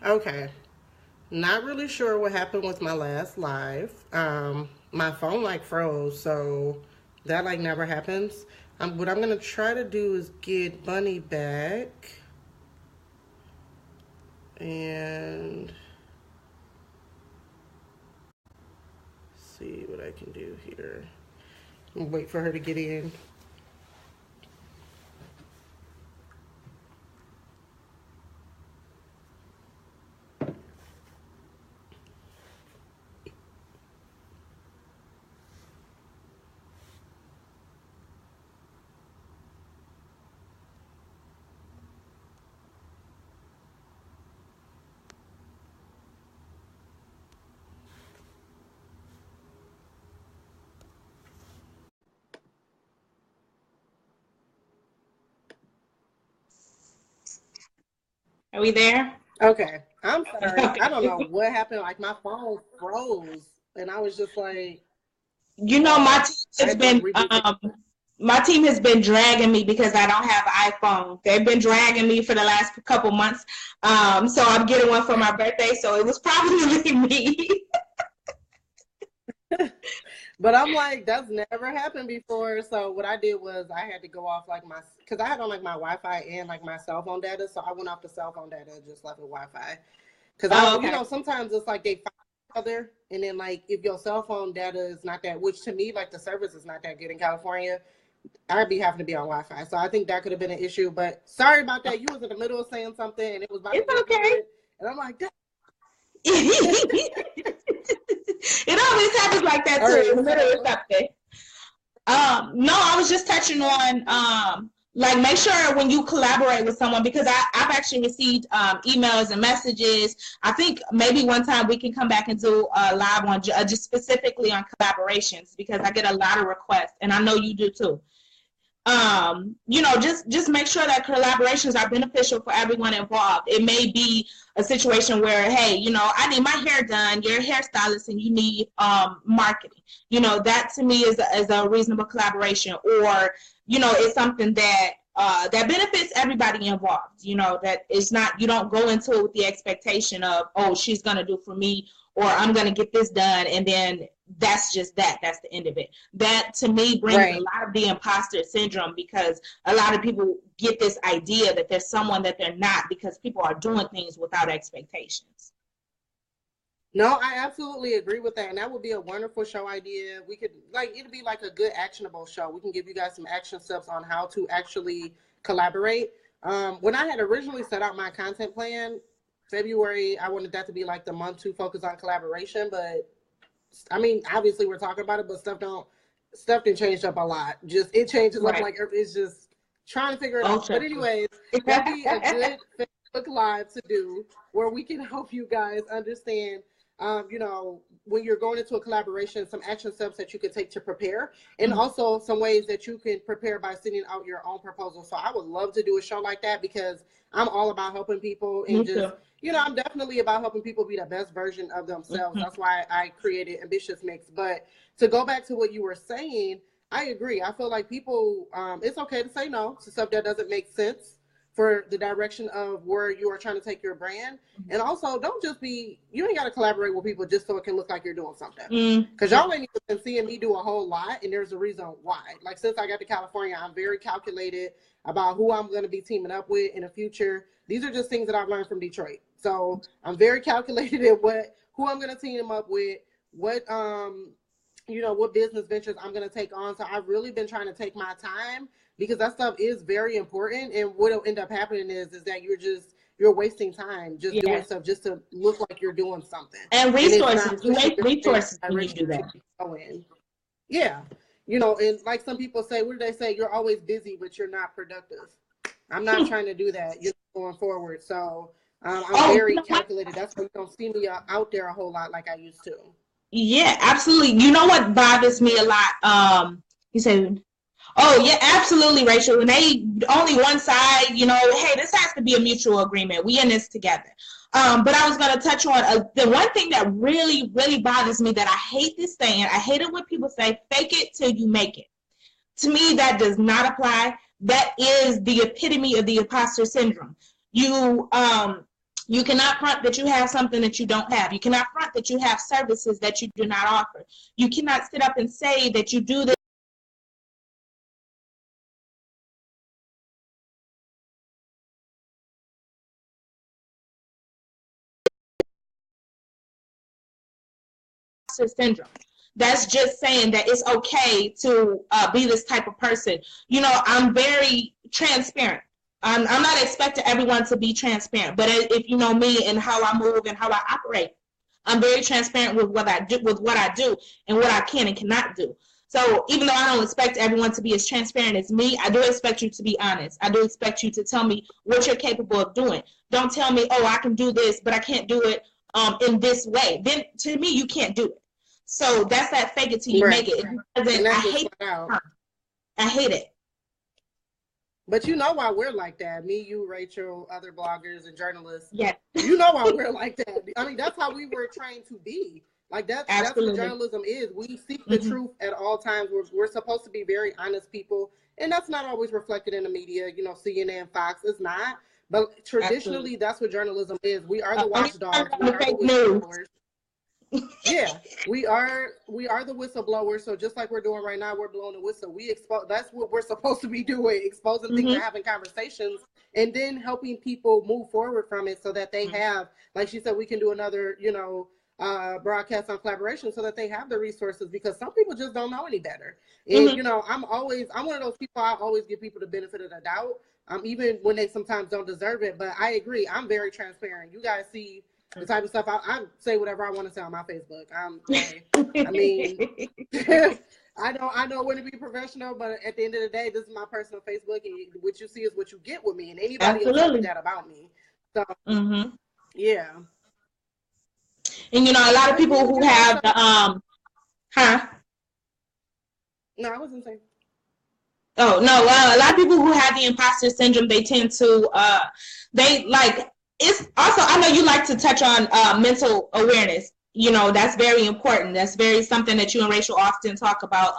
Okay. Not really sure what happened with my last live. My phone like froze, so that like never happens. What I'm gonna try to do is get Bunny back and see what I can do here. Wait for her to get in. Are we there? Okay. I'm sorry. I don't Okay. know what happened. Like my phone froze, and I was just like, You know, I had to like reboot it. my team has been dragging me because I don't have an iPhone. They've been dragging me for the last couple months. So I'm getting one for my birthday. So it was probably me. But I'm like, that's never happened before. So what I did was I had to go off like because I had on like my Wi-Fi and like my cell phone data. So I went off the cell phone data and just left with Wi-Fi. Because Oh, you okay. know, sometimes it's like they find each other, and then like if your cell phone data is not that, which to me like the service is not that good in California, I'd be having to be on Wi-Fi. So I think that could have been an issue. But sorry about that. You was in the middle of saying something, and it was about to It's get okay. good, and I'm like, It always happens like that all too, in right, the middle of so something. No, I was just touching on like make sure when you collaborate with someone because I've actually received emails and messages. I think maybe one time we can come back and do a live one just specifically on collaborations because I get a lot of requests and I know you do too. Just make sure that collaborations are beneficial for everyone involved. It may be a situation where, hey, I need my hair done, you're a hairstylist and you need marketing. That to me is a reasonable collaboration, or it's something that benefits everybody involved. That it's not, you don't go into it with the expectation of, oh, she's gonna do for me or I'm gonna get this done, and then that's the end of it. That to me brings a right. lot of the imposter syndrome because a lot of people get this idea that there's someone that they're not because people are doing things without expectations. No, I absolutely agree with that. And that would be a wonderful show idea. We could like it'd be like a good actionable show. We can give you guys some action steps on how to actually collaborate. When I had originally set out my content plan, February, I wanted that to be like the month to focus on collaboration. But I mean, obviously we're talking about it, but stuff didn't change up a lot. Just it changes up Right. like it's just trying to figure it out. But Ultra. anyways, that'd be a good Facebook Live to do where we can help you guys understand when you're going into a collaboration, some action steps that you can take to prepare, and also some ways that you can prepare by sending out your own proposal. So I would love to do a show like that because I'm all about helping people and Me too. just, I'm definitely about helping people be the best version of themselves. Mhm. That's why I created Ambitious Mix. But to go back to what you were saying, I agree. I feel like people, it's okay to say no to stuff that doesn't make sense for the direction of where you are trying to take your brand. And also, don't just you ain't got to collaborate with people just so it can look like you're doing something. Because y'all ain't even been seeing me do a whole lot, and there's a reason why. Like, since I got to California, I'm very calculated about who I'm going to be teaming up with in the future. These are just things that I've learned from Detroit. So I'm very calculated at who I'm going to team up with, what business ventures I'm going to take on. So I've really been trying to take my time because that stuff is very important. And what'll end up happening is that you're wasting time just doing Yes. stuff just to look like you're doing something. And And it's not resources. You pushing make your in resources the when you direction do that that. you need to go in. Yeah. And like some people say, what do they say? You're always busy, but you're not productive. I'm not trying to do that, going forward. So I'm Oh, you very know what? calculated. That's why you don't see me out there a whole lot like I used to. Yeah, absolutely. You know what bothers me a lot? You said, oh yeah, absolutely, Rachel. And they only one side, hey, this has to be a mutual agreement. We in this together. But I was going to touch on the one thing that really, really bothers me that I hate this saying. I hate it when people say, fake it till you make it. To me, that does not apply. That is the epitome of the imposter syndrome. You You cannot front that you have something that you don't have. You cannot front that you have services that you do not offer. You cannot sit up and say that you do this syndrome. That's just saying that it's okay to be this type of person. You know, I'm very transparent. I'm not expecting everyone to be transparent, but if you know me and how I move and how I operate, I'm very transparent with what I do and what I can and cannot do. So even though I don't expect everyone to be as transparent as me, I do expect you to be honest. I do expect you to tell me what you're capable of doing. Don't tell me, oh, I can do this, but I can't do it in this way. Then to me, you can't do it. So that's that fake it till you make it. I hate it. But you know why we're like that. Me, you, Rachel, other bloggers and journalists. Yeah. You know why we're like that. I mean, that's how we were trained to be. Like that's what journalism is. We seek the truth at all times. We're supposed to be very honest people. And that's not always reflected in the media. You know, CNN, Fox, it's not. But traditionally, that's what journalism is. We are the watchdogs. We are the whistleblowers. Yeah, we are the whistleblowers. So just like we're doing right now, we're blowing the whistle. We expose. That's what we're supposed to be doing: exposing things and having conversations, and then helping people move forward from it, so that they have, like she said, we can do another, broadcast on collaboration, so that they have the resources. Because some people just don't know any better. And you know, I'm one of those people. I always give people the benefit of the doubt, even when they sometimes don't deserve it. But I agree. I'm very transparent. You guys see the type of stuff I say whatever I want to say on my Facebook. I mean, I know when to be professional, but at the end of the day, this is my personal Facebook, and what you see is what you get with me, and anybody else knows that about me. So, yeah. And you know, a lot of people who have the No, I wasn't saying. Oh no, a lot of people who have the imposter syndrome, they tend to it's also, I know you like to touch on mental awareness. You know, that's very important. That's very something that you and Rachel often talk about.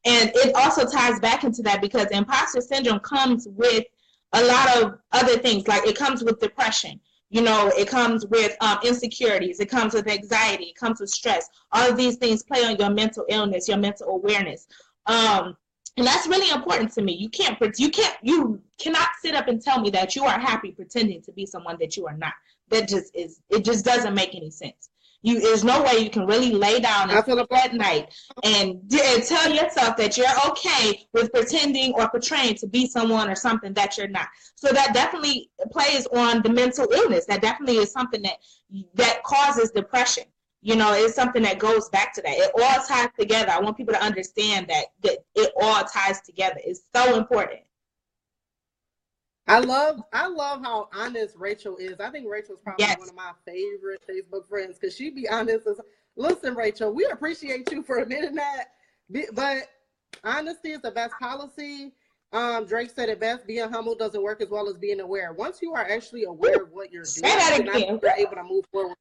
And it also ties back into that, because imposter syndrome comes with a lot of other things. Like it comes with depression. You know, it comes with insecurities. It comes with anxiety. It comes with stress. All of these things play on your mental illness, your mental awareness. And that's really important to me. You cannot sit up and tell me that you are happy pretending to be someone that you are not. It just doesn't make any sense. There's no way you can really lay down and sleep at night and tell yourself that you're okay with pretending or portraying to be someone or something that you're not. So that definitely plays on the mental illness. That definitely is something that causes depression. You know, it's something that goes back to that. It all ties together. I want people to understand that it all ties together. It's so important. I love how honest Rachel is. I think Rachel's probably one of my favorite Facebook friends, because she be honest. Listen, Rachel, we appreciate you for admitting that, but honesty is the best policy. Drake said it best: being humble doesn't work as well as being aware. Once you are actually aware of what you're doing, you're able to move forward.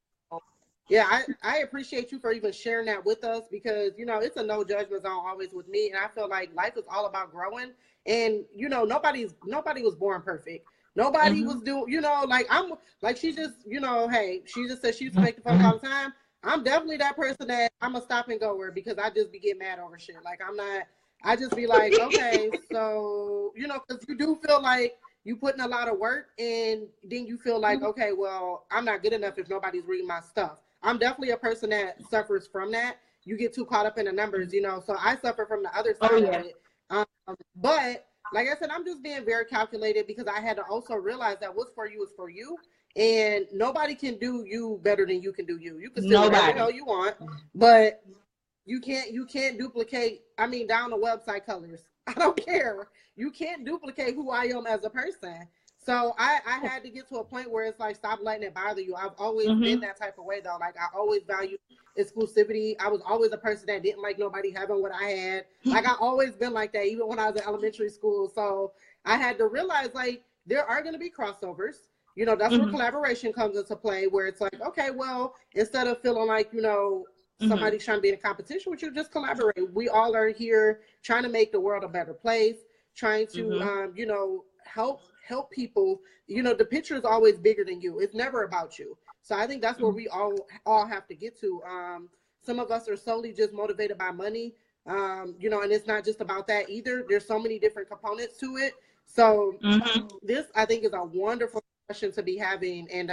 Yeah, I appreciate you for even sharing that with us, because, you know, it's a no judgment zone always with me. And I feel like life is all about growing. And, you know, nobody was born perfect. Nobody was doing, you know, she just, you know, hey, she just said she used to make the phone all the time. I'm definitely that person that I'm a stop and goer, because I just be getting mad over shit. Like, I just be like, okay, so, you know, because you do feel like you put in a lot of work, and then you feel like, okay, well, I'm not good enough if nobody's reading my stuff. I'm definitely a person that suffers from that. You get too caught up in the numbers, you know, so I suffer from the other side of it. But like I said, I'm just being very calculated, because I had to also realize that what's for you is for you, and nobody can do you better than you can do you. You can still do whatever the hell you want, but you can't duplicate, down the website colors. I don't care. You can't duplicate who I am as a person. So I had to get to a point where it's like, stop letting it bother you. I've always been that type of way, though. Like, I always valued exclusivity. I was always a person that didn't like nobody having what I had. Like, I always been like that, even when I was in elementary school. So I had to realize, like, there are going to be crossovers. You know, that's where collaboration comes into play, where it's like, okay, well, instead of feeling like, you know, somebody's trying to be in a competition with you, just collaborate. We all are here trying to make the world a better place, trying to, you know, help help people, the picture is always bigger than you. It's never about you. So I think that's where we all have to get to. Some of us are solely just motivated by money, and it's not just about that either. There's so many different components to it. So this, I think, is a wonderful discussion to be having. And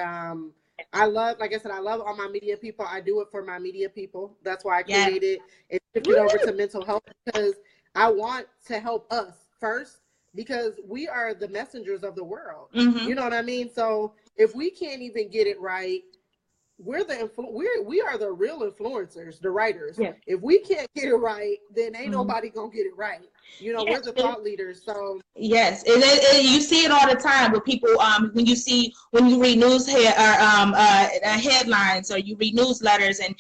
I love, like I said, I love all my media people. I do it for my media people. That's why I created and shifted over to mental health, because I want to help us first, because we are the messengers of the world. You know what I mean? So if we can't even get it right, we are the real influencers, the writers. Yeah. If we can't get it right, then ain't nobody gonna get it right. We're the thought leaders. So yes, you see it all the time with people. When you read news headlines, or you read newsletters, and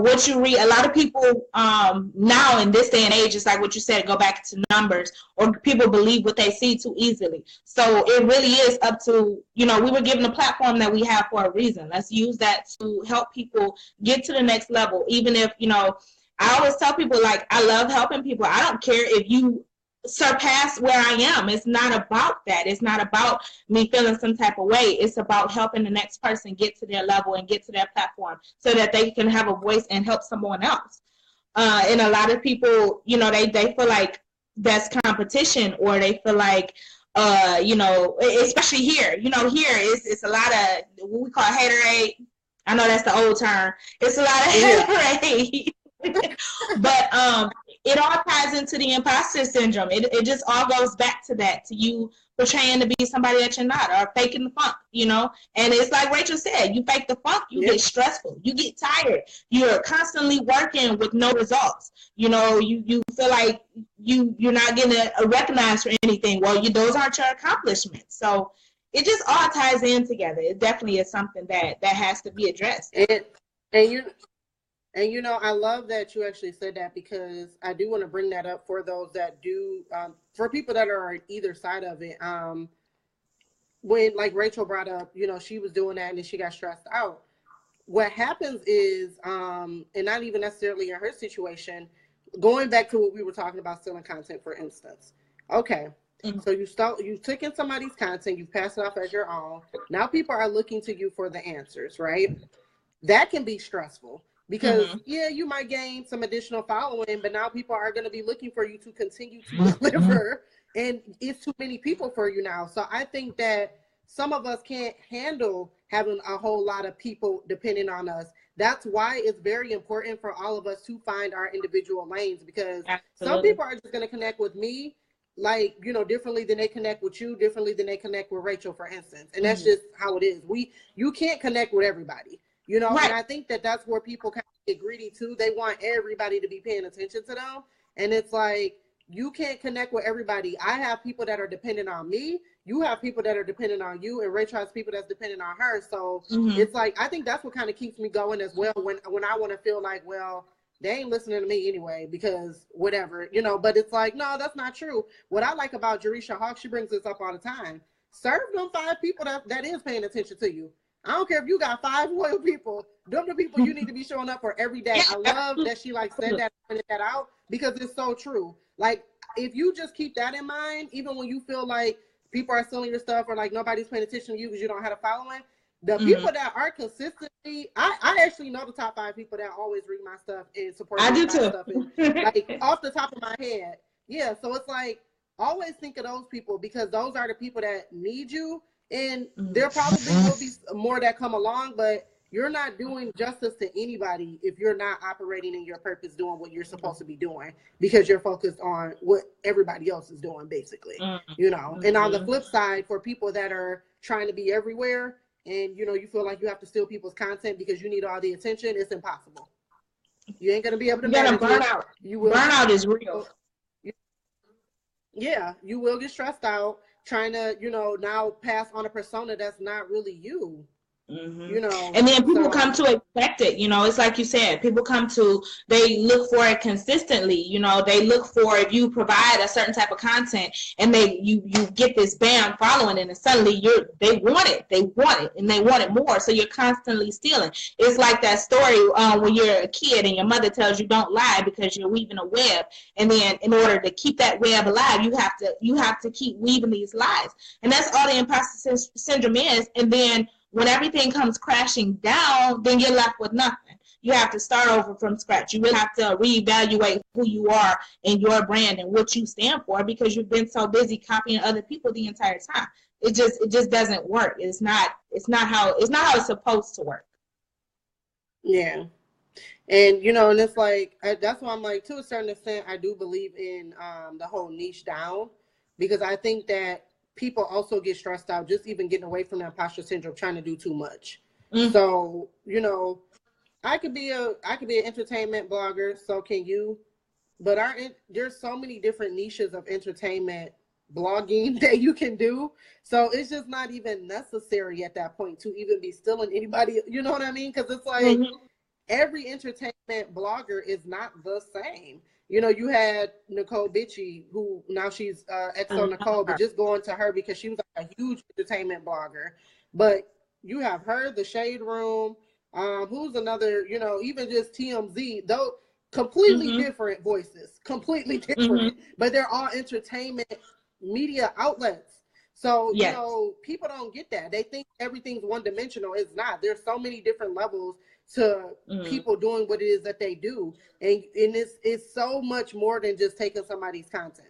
what you read. A lot of people now in this day and age, it's like what you said. Go back to numbers, or people believe what they see too easily. So it really is up to we were given a platform that we have for a reason. Let's use that to help people get to the next level. Even if I always tell people, like, I love helping people. I don't care if you surpass where I am. It's not about that. It's not about me feeling some type of way. It's about helping the next person get to their level and get to their platform so that they can have a voice and help someone else. And a lot of people, they feel like that's competition, or they feel like, especially here, here it's a lot of what we call haterade. I know that's the old term. It's a lot of haterade. But it all ties into the imposter syndrome. It just all goes back to that, to you portraying to be somebody that you're not, or faking the funk, And it's like Rachel said, you fake the funk, you get stressful, you get tired, you're constantly working with no results. You feel like you're not getting recognized for anything. Well, those aren't your accomplishments. So it just all ties in together. It definitely is something that has to be addressed. And I love that you actually said that, because I do want to bring that up for those that do, for people that are on either side of it. When, like Rachel brought up, she was doing that and then she got stressed out. What happens is, and not even necessarily in her situation, going back to what we were talking about, stealing content, for instance. Okay. So you took in somebody's content, you pass it off as your own. Now people are looking to you for the answers, right? That can be stressful. Because, you might gain some additional following, but now people are going to be looking for you to continue to deliver, and it's too many people for you now. So I think that some of us can't handle having a whole lot of people depending on us. That's why it's very important for all of us to find our individual lanes, because some people are just going to connect with me, like, differently than they connect with you, differently than they connect with Rachel, for instance. And that's just how it is. You can't connect with everybody. Right. And I think that that's where people kind of get greedy too. They want everybody to be paying attention to them. And it's like, you can't connect with everybody. I have people that are dependent on me. You have people that are dependent on you. And Rachel has people that's dependent on her. So it's like, I think that's what kind of keeps me going as well. When I want to feel like, well, they ain't listening to me anyway, because whatever, but it's like, no, that's not true. What I like about Jerisha Hawk, she brings this up all the time. Serve them 5 people that is paying attention to you. I don't care if you got 5 loyal people. Them the people you need to be showing up for every day. I love that she said that, pointed that out, because it's so true. Like, if you just keep that in mind, even when you feel like people are stealing your stuff, or like nobody's paying attention to you because you don't have a following, the people that are consistently, I actually know the top 5 people that always read my stuff and support me. I do too. Stuff and, like, off the top of my head. Yeah, so it's like, always think of those people, because those are the people that need you. And there probably will be more that come along, but you're not doing justice to anybody if you're not operating in your purpose, doing what you're supposed to be doing, because you're focused on what everybody else is doing, basically. And on the flip side, for people that are trying to be everywhere, and you feel like you have to steal people's content because you need all the attention, it's impossible. You ain't gonna be able to manage burnout. Burnout is real. Yeah, you will get stressed out trying to, now pass on a persona that's not really you. Mm-hmm. you know. And then people come So to expect it, it's like you said, people they look for it consistently, they look for, if you provide a certain type of content and you get this bam following it, and suddenly they want it, and they want it more. So you're constantly stealing. It's like that story when you're a kid and your mother tells you don't lie because you're weaving a web. And then in order to keep that web alive, you have to keep weaving these lies. And that's all the imposter syndrome is. And then when everything comes crashing down, then you're left with nothing. You have to start over from scratch. You really have to reevaluate who you are and your brand and what you stand for, because you've been so busy copying other people the entire time. It just doesn't work. It's not how it's supposed to work. yeah. And and it's like that's why I'm like, to a certain extent, I do believe in the whole niche down, because I think that people also get stressed out just even getting away from that imposter syndrome, trying to do too much. So I could be an entertainment blogger, so can you, but there's so many different niches of entertainment blogging that you can do, so it's just not even necessary at that point to even be stealing anybody, you know what I mean? Because it's like every entertainment blogger is not the same. You had Nicole Bitchie, who now she's XO Nicole, but just going to her because she was like a huge entertainment blogger. But you have her, The Shade Room, who's another, even just TMZ, though completely different voices, completely different, but they're all entertainment media outlets. So, people don't get that. They think everything's one dimensional. It's not. There's so many different levels to people doing what it is that they do, and it's so much more than just taking somebody's content,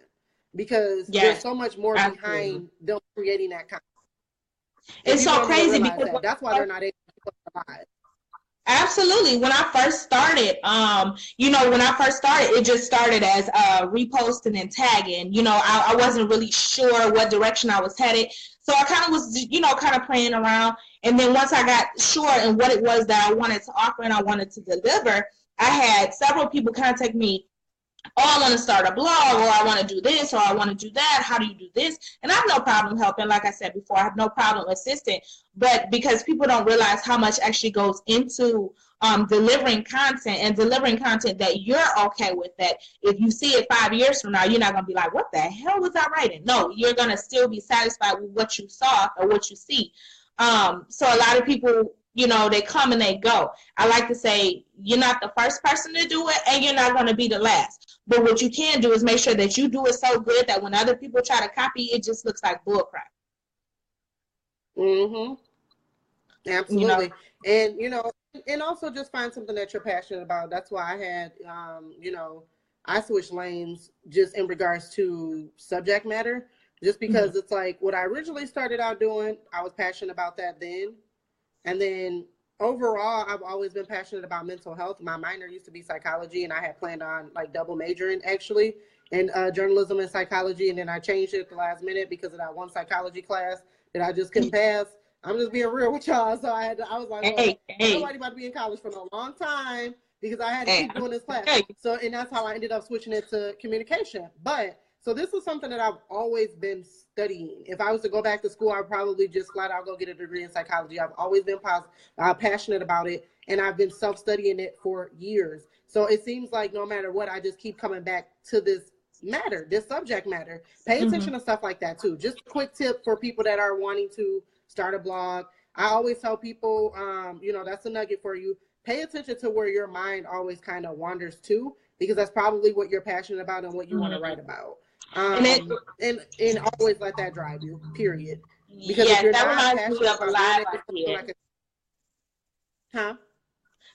because there's so much more behind them creating that content. It's so crazy because that's why they're not able to survive. Absolutely. When I first started, it just started as reposting and tagging. I wasn't really sure what direction I was headed. So I kind of was, kind of playing around. And then once I got sure in what it was that I wanted to offer and I wanted to deliver, I had several people contact me, I want to start a blog, or I want to do this, or I want to do that. How do you do this? And I have no problem helping. Like I said before, I have no problem assisting. But because people don't realize how much actually goes into delivering content, and delivering content that you're okay with, that if you see it 5 years from now, you're not going to be like, what the hell was I writing? No, you're going to still be satisfied with what you saw or what you see. So a lot of people, they come and they go. I like to say, you're not the first person to do it, and you're not going to be the last. But what you can do is make sure that you do it so good that when other people try to copy, it just looks like bullcrap. Absolutely. And, and also just find something that you're passionate about. That's why I had, I switched lanes just in regards to subject matter, just because it's like what I originally started out doing, I was passionate about that then. And then overall, I've always been passionate about mental health. My minor used to be psychology, and I had planned on like double majoring actually in journalism and psychology. And then I changed it at the last minute because of that one psychology class that I just couldn't pass. I'm just being real with y'all. So I was like, nobody about to be in college for a long time, because I had to keep doing this class. So, and that's how I ended up switching it to communication. But so this is something that I've always been studying. If I was to go back to school, I'd probably just flat out go get a degree in psychology. I've always been passionate about it, and I've been self-studying it for years. So it seems like no matter what, I just keep coming back to this subject matter. Pay attention to stuff like that too. Just a quick tip for people that are wanting to start a blog. I always tell people, that's a nugget for you. Pay attention to where your mind always kind of wanders to, because that's probably what you're passionate about and what you want to write about. And always let that drive you, period. Because if you're not passionate about it,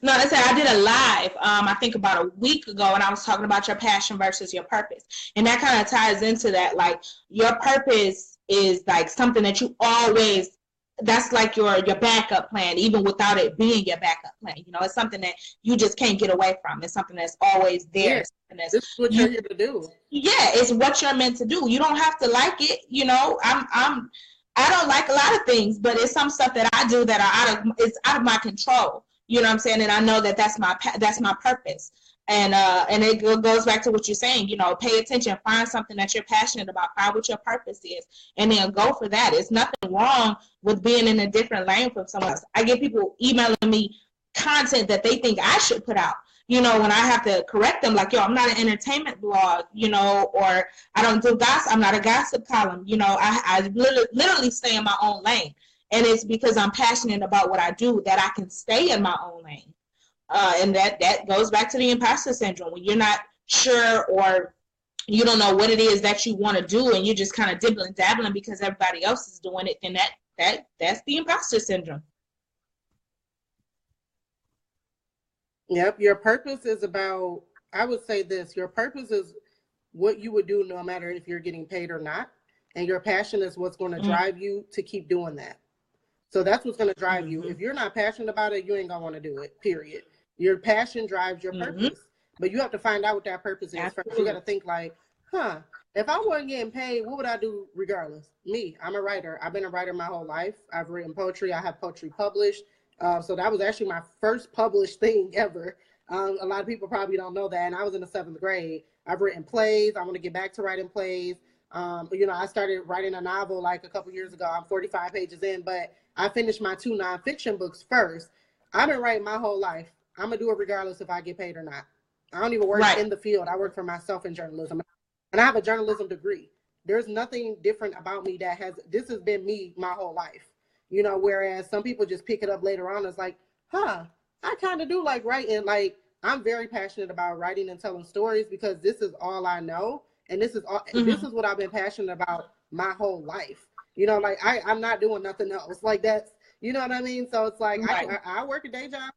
No, I did a live, I think about a week ago, and I was talking about your passion versus your purpose. And that kind of ties into that. Like, your purpose is like something that you always, that's like your backup plan, even without it being your backup plan. It's something that you just can't get away from. It's something that's always there. Yeah. This is what you're here to do. Yeah, it's what you're meant to do. You don't have to like it. I don't like a lot of things, but it's some stuff that I do that it's out of my control. You know what I'm saying? And I know that that's my purpose. And it goes back to what you're saying, you know, pay attention, find something that you're passionate about, find what your purpose is, and then go for that. It's nothing wrong with being in a different lane from someone else. I get people emailing me content that they think I should put out, you know, when I have to correct them, like, yo, I'm not an entertainment blog, you know, or I don't do gossip, I'm not a gossip column, you know, I literally stay in my own lane. And it's because I'm passionate about what I do that I can stay in my own lane. And that goes back to the imposter syndrome. When you're not sure or you don't know what it is that you want to do, and you're just kind of dibbling dabbling because everybody else is doing it, then that's the imposter syndrome. Yep. Your purpose is about, I would say this, your purpose is what you would do no matter if you're getting paid or not. And your passion is what's going to drive you to keep doing that. So that's what's going to drive you. If you're not passionate about it, you ain't going to want to do it, period. Your passion drives your purpose. But you have to find out what that purpose is first. You got to think like, if I wasn't getting paid, what would I do regardless? Me, I'm a writer. I've been a writer my whole life. I've written poetry. I have poetry published. So that was actually my first published thing ever. A lot of people probably don't know that. And I was in the 7th grade. I've written plays. I want to get back to writing plays. You know, I started writing a novel like a couple years ago. I'm 45 pages in, but I finished my 2 nonfiction books first. I've been writing my whole life. I'm going to do it regardless if I get paid or not. I don't even work in the field. I work for myself in journalism. And I have a journalism degree. There's nothing different about me this has been me my whole life. You know, whereas some people just pick it up later on. It's like, I kind of do like writing. Like, I'm very passionate about writing and telling stories because this is all I know. And this is what I've been passionate about my whole life. You know, like I'm not doing nothing else. Like that's, you know what I mean? So it's like, I work a day job.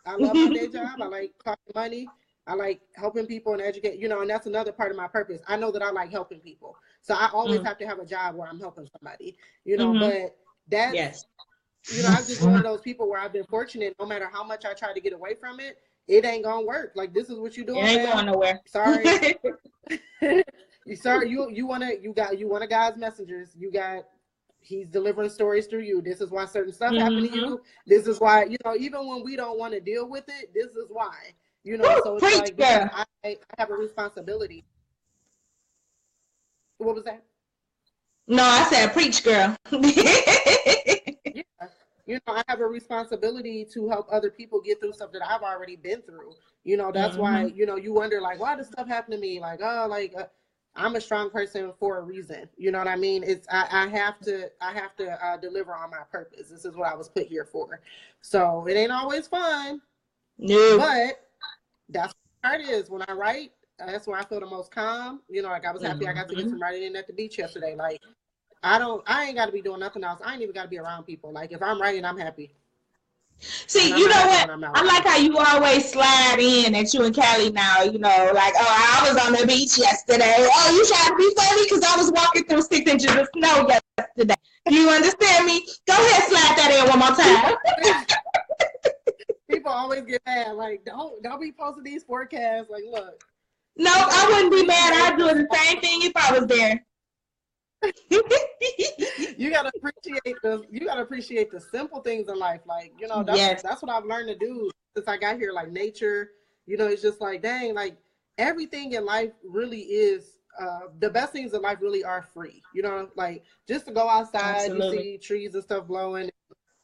I love my day job. I like talking money. I like helping people and educate, you know, and that's another part of my purpose. I know that I like helping people. So I always have to have a job where I'm helping somebody, you know, but that's, you know, I'm just one of those people where I've been fortunate. No matter how much I try to get away from it, it ain't gonna work. Like, this is what you're doing. It ain't going nowhere. Sorry. You want a God's messengers. He's delivering stories through you. This is why certain stuff happened to you. This is why, you know, even when we don't want to deal with it, this is why, you know. So it's like, I have a responsibility. What was that? No, I said preach, girl. Yeah. You know, I have a responsibility to help other people get through stuff that I've already been through. You know, that's why, you know, you wonder like, why does stuff happen to me? Like, I'm a strong person for a reason. You know what I mean? It's I have to deliver on my purpose. This is what I was put here for. So it ain't always fun. No. But that's what it is. When I write, that's when I feel the most calm. You know, like I was happy I got to get some writing in at the beach yesterday. Like I ain't got to be doing nothing else. I ain't even got to be around people. Like if I'm writing, I'm happy. See, you know what? I like how you always slide in that you and Callie now, you know, like, oh, I was on the beach yesterday. Oh, you trying to be funny because I was walking through 6 inches of snow yesterday. Do you understand me? Go ahead, slide that in one more time. People always get mad. Like, don't be posting these forecasts. Like, look. No, I wouldn't be mad. I'd do the same thing if I was there. You gotta appreciate the simple things in life. Like, you know, that's what I've learned to do since I got here. Like nature, you know, it's just like, dang, like everything in life really is the best things in life really are free. You know, like just to go outside and see trees and stuff blowing,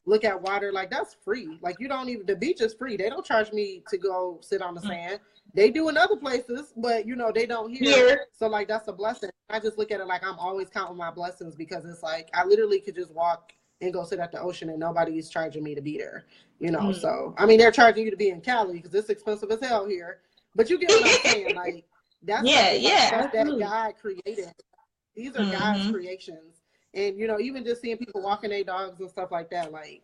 look at water, like that's free. Like the beach is free. They don't charge me to go sit on the sand. They do in other places, but you know, they don't here. So like, that's a blessing. I just look at it like I'm always counting my blessings because it's like, I literally could just walk and go sit at the ocean and nobody's charging me to be there, you know? So, I mean, they're charging you to be in Cali because it's expensive as hell here, but you get what I'm saying? Like that's stuff that God created. These are God's creations. And, you know, even just seeing people walking their dogs and stuff like that, like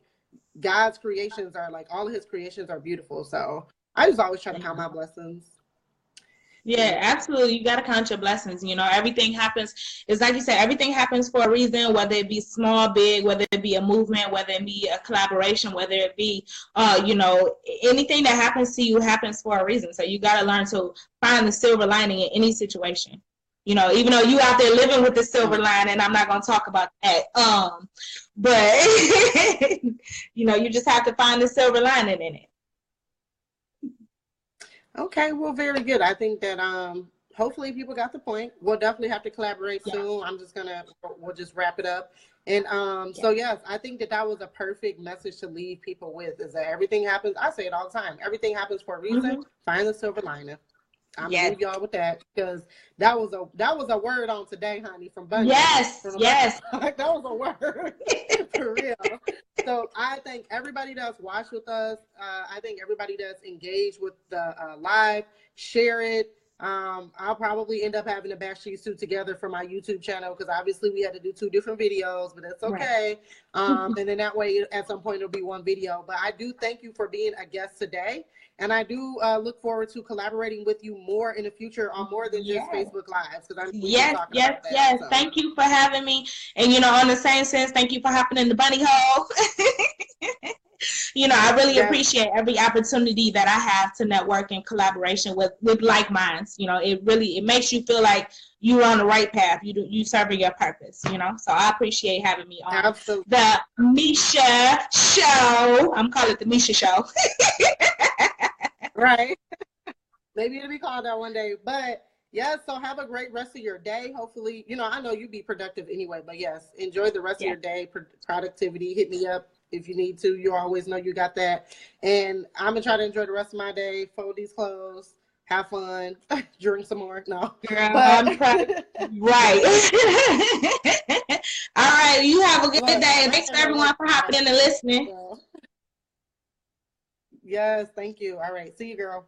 God's creations are like, all of his creations are beautiful. So I just always try to count my blessings. Yeah, absolutely. You got to count your blessings. You know, everything happens. It's like you said, everything happens for a reason, whether it be small, big, whether it be a movement, whether it be a collaboration, whether it be, you know, anything that happens to you happens for a reason. So you got to learn to find the silver lining in any situation. You know, even though you out there living with the silver lining, I'm not going to talk about that. But, you know, you just have to find the silver lining in it. Okay, well, very good. I think that hopefully people got the point. We'll definitely have to collaborate Yeah. soon. We'll just wrap it up. And so yes, I think that was a perfect message to leave people with, is that everything happens. I say it all the time. Everything happens for a reason. Mm-hmm. Find the silver lining. I'm gonna Yes. leave y'all with that, because that was a word on today, honey, from Bunny. Yes, yes. That was a word for real. So I thank everybody that's watched with us. I think everybody that's engaged with the live, share it. I'll probably end up having to bash these two together for my YouTube channel, because obviously we had to do 2 different videos, but that's okay. Right. And then that way at some point it'll be 1 video. But I do thank you for being a guest today. And I do look forward to collaborating with you more in the future on more than just Facebook Lives. Yes. So. Thank you for having me. And, on the same sense, thank you for hopping in the bunny hole. I really appreciate every opportunity that I have to network and collaboration with like minds. It makes you feel like you're on the right path. You serving your purpose, So I appreciate having me on the Misha Show. I'm calling it the Misha Show. Right. Maybe it'll be called that one day. But yes, so have a great rest of your day. Hopefully, I know you'll be productive anyway, but yes, enjoy the rest of your day. Productivity. Hit me up if you need to. You always know you got that. And I'm going to try to enjoy the rest of my day, fold these clothes, have fun, drink some more. No. Girl, right. All right. You have a good day. Thanks everyone for hopping in and listening. Yes, thank you. All right. See you, girl.